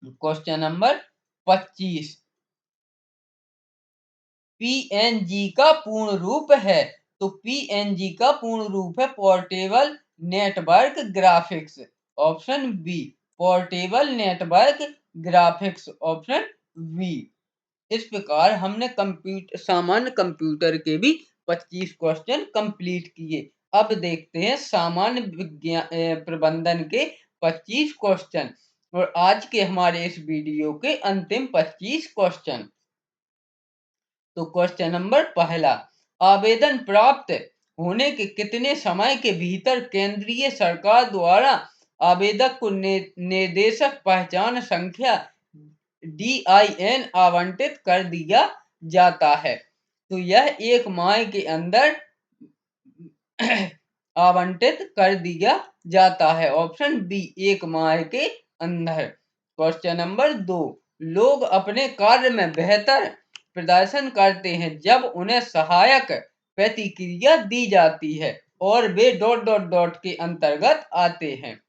Question number 25, PNG का पूर्ण रूप है? तो PNG का पूर्ण रूप है portable network graphics. Option B, portable network graphics. Option B. इस प्रकार हमने सामान्य कंप्यूटर के भी 25 क्वेश्चन कंप्लीट किए। अब देखते हैं सामान्य विज्ञान प्रबंधन के 25 क्वेश्चन और आज के हमारे इस वीडियो के अंतिम 25 क्वेश्चन। तो क्वेश्चन नंबर पहला, आवेदन प्राप्त होने के कितने समय के भीतर केंद्रीय सरकार द्वारा आवेदक को निर्देशक पहचान संख्या DIN आवंटित कर दिया जाता है? तो यह 1 माह के अंदर आवंटित कर दिया जाता है। ऑप्शन बी, 1 माह के अंदर। क्वेश्चन नंबर 2, लोग अपने कार्य में बेहतर प्रदर्शन करते हैं जब उन्हें सहायक प्रतिक्रिया दी जाती है और वे ... के अंतर्गत आते हैं।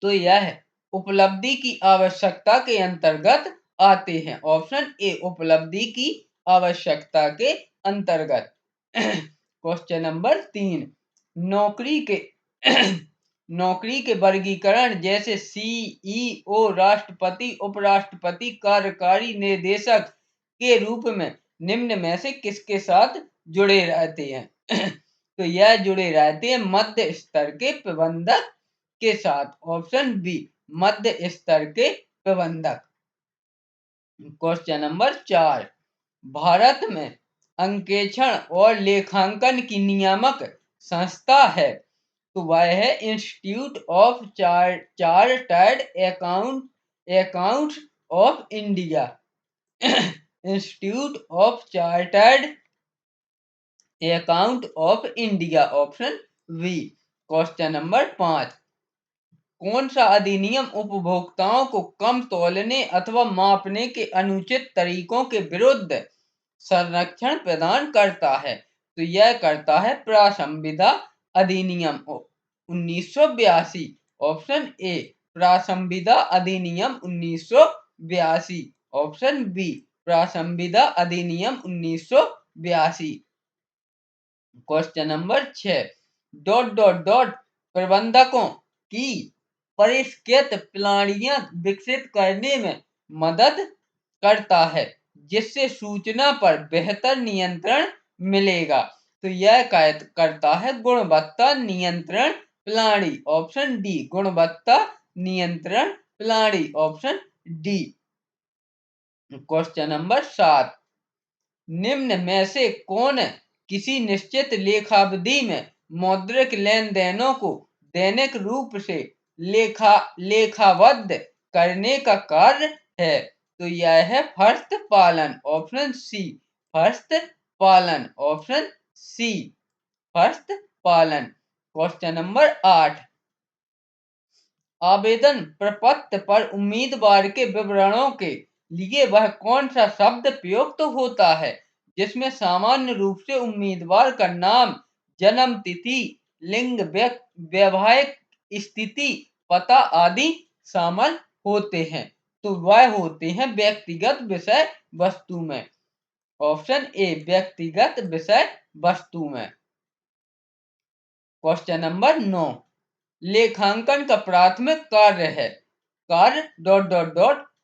तो यह उपलब्धि की आवश्यकता के अंतर्गत आते हैं। ऑप्शन ए, उपलब्धि की आवश्यकता के अंतर्गत। क्वेश्चन नंबर 3, नौकरी के नौकरी के वर्गीकरण जैसे CEO, राष्ट्रपति, उपराष्ट्रपति, कार्यकारी निदेशक के रूप में निम्न में से किसके साथ जुड़े रहते हैं? तो यह जुड़े रहते हैं मध्य स्तर के प्रबंधक के साथ। ऑप्शन बी, मध्य स्तर के प्रबंधक। क्वेश्चन नंबर 4, भारत में अंकेक्षण और लेखांकन की नियामक संस्था है, तो वह है institute of chartered accounts of India. Institute of chartered account of India. Option B. Question number 5, कौन सा अधिनियम उपभोक्ताओं को कम तौलने अथवा मापने के अनुचित तरीकों के विरुद्ध संरक्षण प्रदान करता है? तो यह करता है प्रासंविदा अधिनियम 1982। ऑप्शन ए, प्रासंविदा अधिनियम 1982। ऑप्शन बी, प्रासंविदा अधिनियम 1982। क्वेश्चन नंबर 6, ... प्रबंधकों की परिष्कृत प्रणालियां विकसित करने में मदद करता है जिससे सूचना पर बेहतर नियंत्रण मिलेगा। तो यह करता है गुणवत्ता नियंत्रण प्रणाली। ऑप्शन डी, गुणवत्ता नियंत्रण प्रणाली। Option D. क्वेश्चन नंबर 7, निम्न में से कौन किसी निश्चित लेखावधि में मौद्रिक लेन देनों को दैनिक रूप से लेखाबद्ध करने का कार्य है? तो यह है फर्स्त पालन। ऑप्शन सी, फर्स्त पालन। ऑप्शन सी, फर्स्त पालन। क्वेश्चन नंबर 8, आवेदन प्रपत्र पर उम्मीदवार के विवरणों के लिए वह कौन सा शब्द प्रयुक्त होता है जिसमें सामान्य रूप से उम्मीदवार का नाम, जन्म तिथि, लिंग, वैवाहिक स्थिति, पता आदि शामिल होते हैं? तो वह होते हैं व्यक्तिगत विषय वस्तु में। ऑप्शन ए, व्यक्तिगत विषय वस्तु में। क्वेश्चन नंबर 9, लेखांकन का प्राथमिक कार्य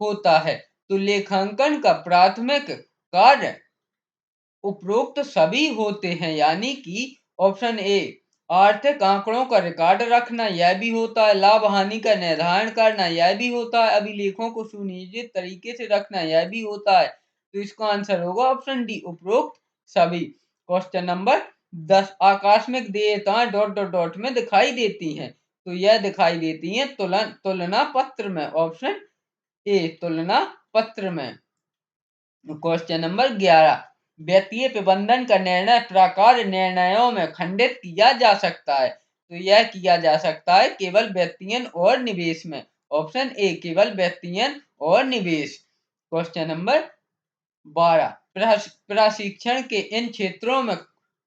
होता है। तो लेखांकन का प्राथमिक कार्य उपरोक्त सभी होते हैं, यानी कि ऑप्शन ए, आर्थिक आंकड़ों का रिकॉर्ड रखना, यह भी होता है। लाभ हानि का निर्धारण करना, यह भी होता है। अभिलेखों को सुनियोजित तरीके से रखना, यह भी होता है। तो इसका आंसर होगा ऑप्शन डी, उपरोक्त सभी। क्वेश्चन नंबर 10, आकस्मिक देयताएं ... में दिखाई देती हैं। तो यह दिखाई देती हैं तुलना पत्र में। ऑप्शन ए, तुलना पत्र में। क्वेश्चन नंबर 11, वित्तीय प्रबंधन का निर्णय प्रकार निर्णयों में खंडित किया जा सकता है। तो यह किया जा सकता है केवल वित्तीयन और निवेश में। ऑप्शन ए, केवल वित्तीयन और निवेश। क्वेश्चन नंबर 12, प्रशिक्षण के इन क्षेत्रों में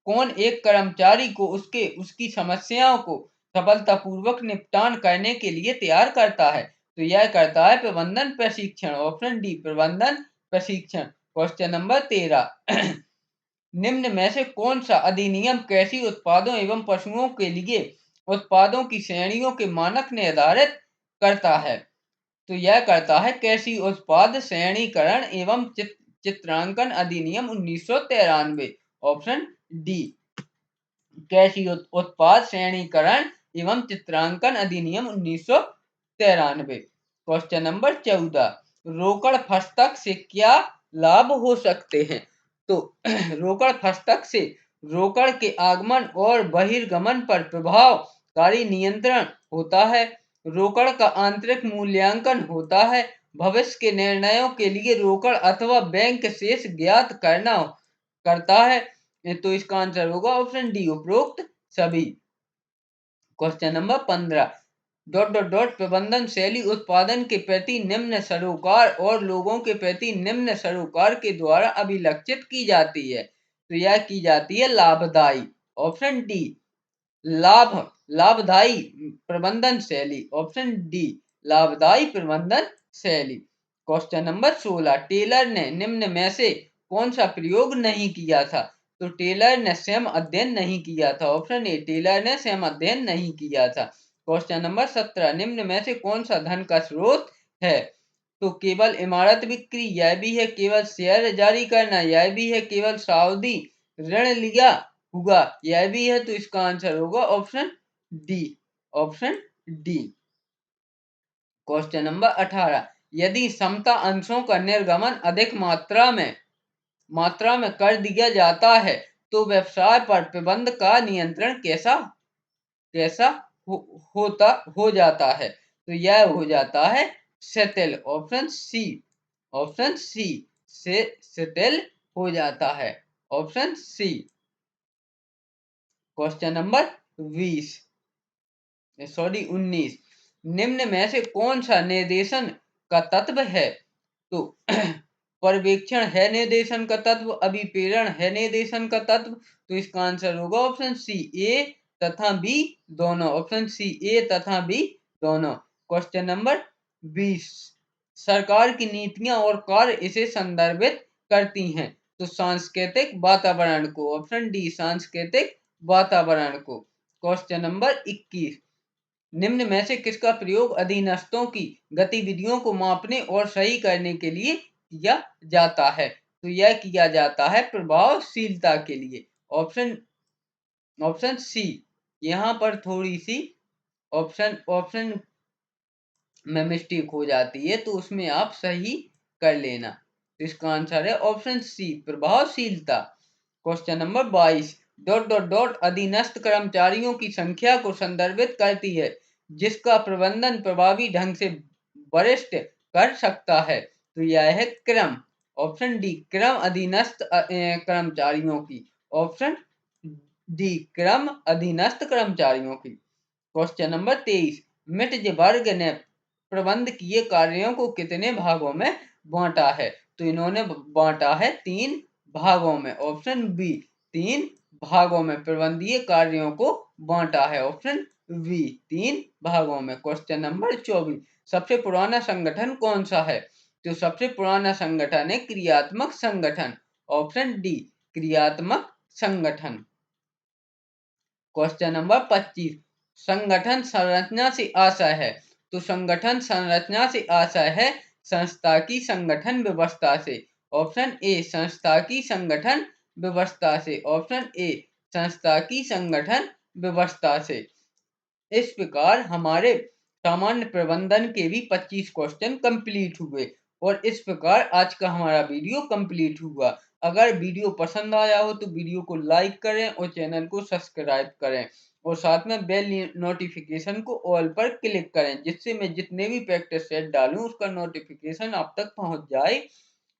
कौन एक कर्मचारी को उसकी समस्याओं को सफलतापूर्वक निपटान करने के लिए तैयार करता है? तो यह करता है प्रबंधन प्रशिक्षण। ऑप्शन डी, प्रबंधन प्रशिक्षण। क्वेश्चन नंबर 13, निम्न में से कौन सा अधिनियम कृषि उत्पादों एवं पशुओं के लिए उत्पादों की श्रेणियों के मानक निर्धारित करता है? तो यह करता है कृषि उत्पाद श्रेणीकरण एवं चित्रांकन अधिनियम 1993। ऑप्शन डी, कृषि उत्पाद श्रेणीकरण एवं चित्रांकन अधिनियम 1993। क्वेश्चन नंबर 14, रोकड़ फस्तक से क्या लाभ हो सकते हैं। तो रोकड़ हस्तक से रोकड़ के आगमन और बहिर्गमन पर प्रभावकारी नियंत्रण होता है। रोकड़ का आंतरिक मूल्यांकन होता है। भविष्य के निर्णयों के लिए रोकड़ अथवा बैंक शेष ज्ञात करना करता है। तो इसका आंसर होगा ऑप्शन डी, उपरोक्त सभी। Question number 15 dot dot dot प्रबंधन शैली उत्पादन के प्रति निम्न सरोकार और लोगों के प्रति निम्न सरोकार के द्वारा अभिलक्षित की जाती है। तो यह की जाती है लाभदायी। ऑप्शन डी, लाभदायी प्रबंधन शैली। ऑप्शन डी, लाभदायी प्रबंधन शैली। क्वेश्चन नंबर 16 टेलर ने निम्न में से कौन सा प्रयोग नहीं किया था। तो टेलर ने स्वयं अध्ययन नहीं किया था। ऑप्शन ए, टेलर ने स्वयं अध्ययन नहीं किया था। क्वेश्चन नंबर 17 निम्न में से कौन सा धन का स्रोत है। तो केवल इमारत बिक्री, यह भी है केवल शेयर जारी करना, यह भी है केवल सावधि ऋण लिया हुआ, यह भी है। तो इसका आंसर होगा option D, option D. Question number 18 यदि समता अंशों का निर्गमन अधिक मात्रा में कर दिया जाता है तो व्यवसाय पर प्रबंध का नियंत्रण कैसा कैसा हो जाता है। तो यह हो जाता है शिथिल। ऑप्शन सी, ऑप्शन सी से शिथिल हो जाता है। Option C. क्वेश्चन नंबर 19 निम्न में से कौन सा निर्देशन का तत्व है। तो पर्यवेक्षण है निर्देशन का तत्व, अभिप्रेरण है निर्देशन का तत्व। तो इसका आंसर होगा ऑप्शन सी, ए तथा बी दोनों। ऑप्शन सी, ए तथा बी दोनों। क्वेश्चन नंबर 20 सरकार की नीतियां और कार्य इसे संदर्भित करती हैं। तो सांस्कृतिक वातावरण को। ऑप्शन डी, सांस्कृतिक वातावरण को। क्वेश्चन नंबर 21 निम्न में से किसका प्रयोग अधीनस्थों की गतिविधियों को मापने और सही करने के लिए किया जाता है। तो यह किया जाता है प्रभावशीलता के लिए। Option C. यहां पर थोड़ी सी ऑप्शन में मिस्टेक हो जाती है, तो उसमें आप सही कर लेना। तो इसका आंसर है ऑप्शन सी, प्रभावशीलता। Question number 22 dot dot dot अधीनस्थ कर्मचारियों की संख्या को संदर्भित करती है जिसका प्रबंधन प्रभावी ढंग से वरिष्ठ कर सकता है। तो यह है क्रम। ऑप्शन डी, क्रम अधीनस्थ कर्मचारियों की। ऑप्शन डी, क्रम अधीनस्थ कर्मचारियों की। क्वेश्चन नंबर 23 मिटजबर्ग ने प्रबंध किए कार्यों को कितने भागों में बांटा है। तो इन्होंने बांटा है 3 भागों में। ऑप्शन बी, 3 भागों में प्रबंधीय कार्यों को बांटा है। ऑप्शन बी, 3 भागों में। क्वेश्चन नंबर 24 सबसे पुराना संगठन कौन सा है। तो सबसे पुराना संगठन है क्रियात्मक संगठन। ऑप्शन डी, क्रियात्मक संगठन। क्वेश्चन नंबर 25 संगठन संरचना से आशय है। तो संगठन संरचना से आशय है संस्था की संगठन व्यवस्था से। ऑप्शन ए, संस्था की संगठन व्यवस्था से। ऑप्शन ए, संस्था की संगठन व्यवस्था से। इस प्रकार हमारे सामान्य प्रबंधन के भी 25 क्वेश्चन कंप्लीट हुए और इस प्रकार आज का हमारा वीडियो कंप्लीट हुआ। अगर वीडियो पसंद आया हो तो वीडियो को लाइक करें और चैनल को सब्सक्राइब करें और साथ में बेल नोटिफिकेशन को ऑल पर क्लिक करें जिससे मैं जितने भी प्रैक्टिस सेट डालूं उसका नोटिफिकेशन आप तक पहुंच जाए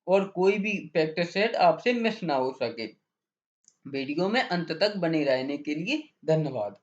और कोई भी प्रैक्टिस सेट आपसे मिस ना हो सके। वीडियो में अंत तक बने रहने के लिए धन्यवाद।